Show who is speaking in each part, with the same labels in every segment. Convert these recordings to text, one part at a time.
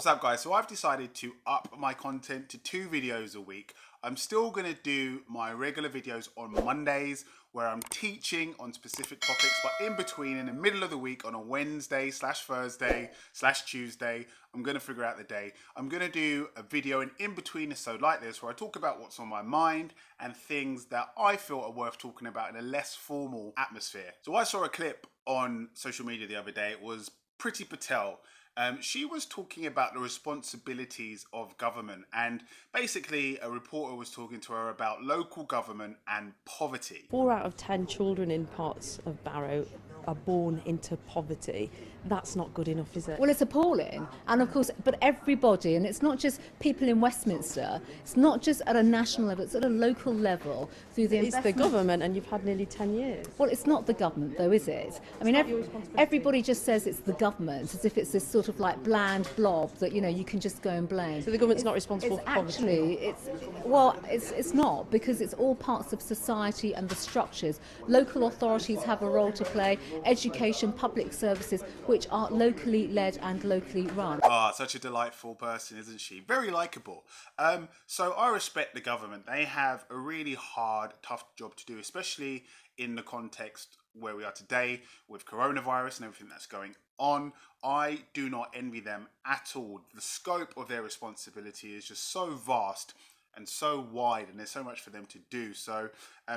Speaker 1: What's up guys? So I've decided to up my content to 2 videos a week. I'm still going to do my regular videos on Mondays where I'm teaching on specific topics, but in between, in the middle of the week on a Wednesday / Thursday / Tuesday, I'm going to figure out the day. I'm going to do a video in between episode like this where I talk about what's on my mind and things that I feel are worth talking about in a less formal atmosphere. So I saw a clip on social media the other day. It was Priti Patel. She was talking about the responsibilities of government, and basically a reporter was talking to her about local government and poverty.
Speaker 2: 4 out of 10 children in parts of Barrow are born into poverty. That's not good enough, is it?
Speaker 3: Well, it's appalling. And of course, but everybody, and it's not just people in Westminster, it's not just at a national level, it's at a local level through the
Speaker 2: It's the government, and you've had nearly 10 years.
Speaker 3: Well, it's not the government though, is it? I mean, everybody just says it's the government, as if it's this sort of like bland blob that, you know, you can just go and blame.
Speaker 2: So the government's not responsible for poverty?
Speaker 3: It's not, because it's all parts of society and the structures. Local authorities have a role to play, education, public services, which are locally led and locally run.
Speaker 1: Such a delightful person, isn't she? Very likeable. So I respect the government. They have a really hard, tough job to do, especially in the context where we are today with coronavirus and everything that's going on. I do not envy them at all. The scope of their responsibility is just so vast and so wide, and there's so much for them to do. So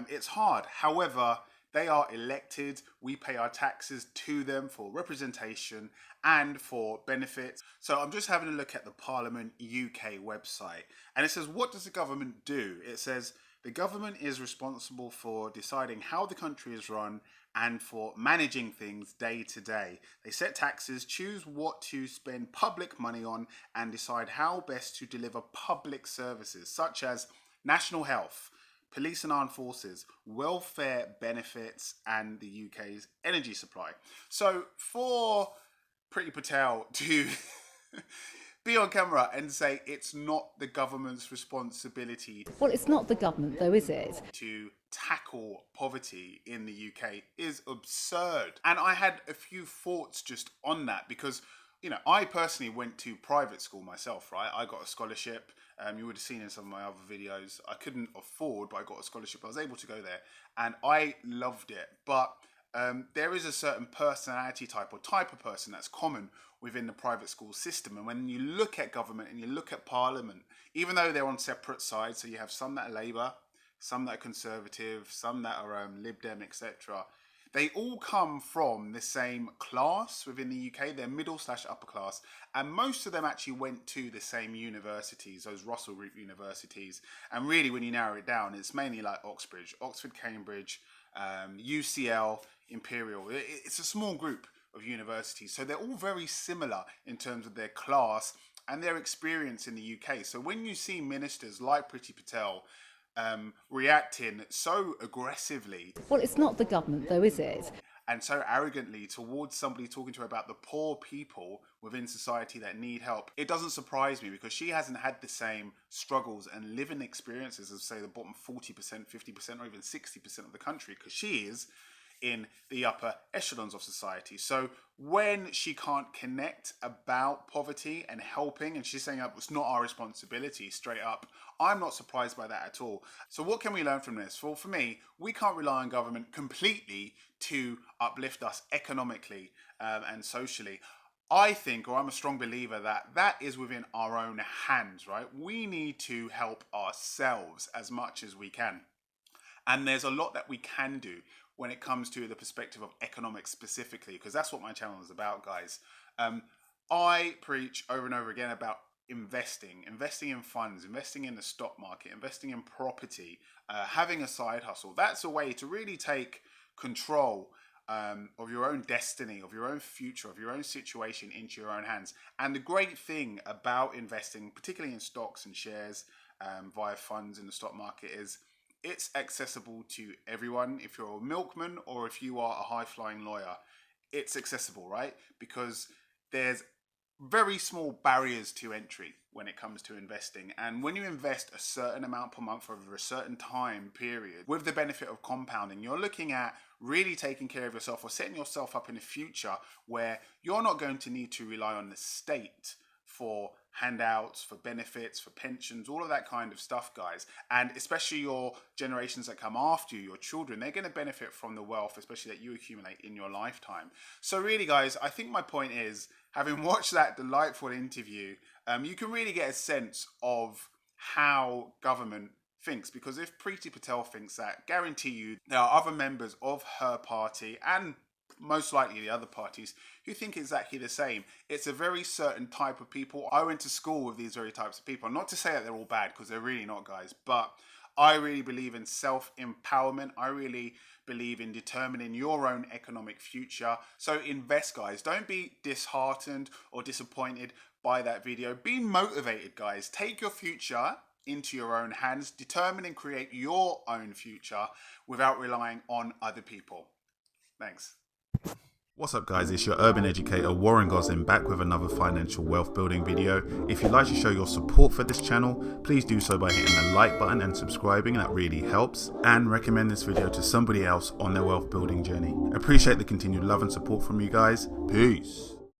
Speaker 1: it's hard. However, they are elected. We pay our taxes to them for representation and for benefits. So I'm just having a look at the Parliament UK website, and it says, what does the government do? It says the government is responsible for deciding how the country is run and for managing things day to day. They set taxes, choose what to spend public money on, and decide how best to deliver public services such as national health, police and armed forces, welfare benefits, and the UK's energy supply. So for Priti Patel to be on camera and say it's not the government's responsibility.
Speaker 3: Well, it's not the government though, is it?
Speaker 1: To tackle poverty in the UK is absurd. And I had a few thoughts just on that because, you know, I personally went to private school myself, right? I got a scholarship. You would have seen in some of my other videos. I couldn't afford, but I got a scholarship. I was able to go there and I loved it. But there is a certain personality type or type of person that's common within the private school system. And when you look at government and you look at Parliament, even though they're on separate sides, so you have some that are Labour, some that are Conservative, some that are Lib Dem, etc. They all come from the same class within the UK. They're middle / upper class. And most of them actually went to the same universities, those Russell Group universities. And really, when you narrow it down, it's mainly like Oxford, Cambridge, UCL, Imperial. It's a small group of universities. So they're all very similar in terms of their class and their experience in the UK. So when you see ministers like Priti Patel reacting so aggressively.
Speaker 3: Well, it's not the government though, is it?
Speaker 1: And so arrogantly towards somebody talking to her about the poor people within society that need help, it doesn't surprise me because she hasn't had the same struggles and living experiences as, say, the bottom 40%, 50%, or even 60% of the country, because she is in the upper echelons of society. So when she can't connect about poverty and helping, and she's saying it's not our responsibility straight up, I'm not surprised by that at all. So what can we learn from this? Well, for me, we can't rely on government completely to uplift us economically and socially. I think, or I'm a strong believer, that is within our own hands, right? We need to help ourselves as much as we can. And there's a lot that we can do when it comes to the perspective of economics specifically, because that's what my channel is about, guys. I preach over and over again about investing in funds, investing in the stock market, investing in property, having a side hustle. That's a way to really take control of your own destiny, of your own future, of your own situation into your own hands. And the great thing about investing, particularly in stocks and shares via funds in the stock market, is it's accessible to everyone. If you're a milkman or if you are a high-flying lawyer, it's accessible, right? Because there's very small barriers to entry when it comes to investing. And when you invest a certain amount per month over a certain time period, with the benefit of compounding, you're looking at really taking care of yourself or setting yourself up in the future where you're not going to need to rely on the state for handouts, for benefits, for pensions, all of that kind of stuff, guys. And especially your generations that come after you, your children, they're going to benefit from the wealth, especially that you accumulate in your lifetime. So really, guys, I think my point is, having watched that delightful interview, you can really get a sense of how government thinks. Because if Priti Patel thinks that, guarantee you there are other members of her party and most likely the other parties who think exactly the same. It's a very certain type of people. I went to school with these very types of people. Not to say that they're all bad, because they're really not, guys, but I really believe in self-empowerment. I really believe in determining your own economic future. So invest, guys. Don't be disheartened or disappointed by that video. Be motivated, guys. Take your future into your own hands. Determine and create your own future without relying on other people. Thanks.
Speaker 4: What's up, guys? It's your urban educator Warren Goslin back with another financial wealth building video. If you'd like to show your support for this channel, please do so by hitting the like button and subscribing. That really helps. And recommend this video to somebody else on their wealth building journey. Appreciate the continued love and support from you guys. Peace.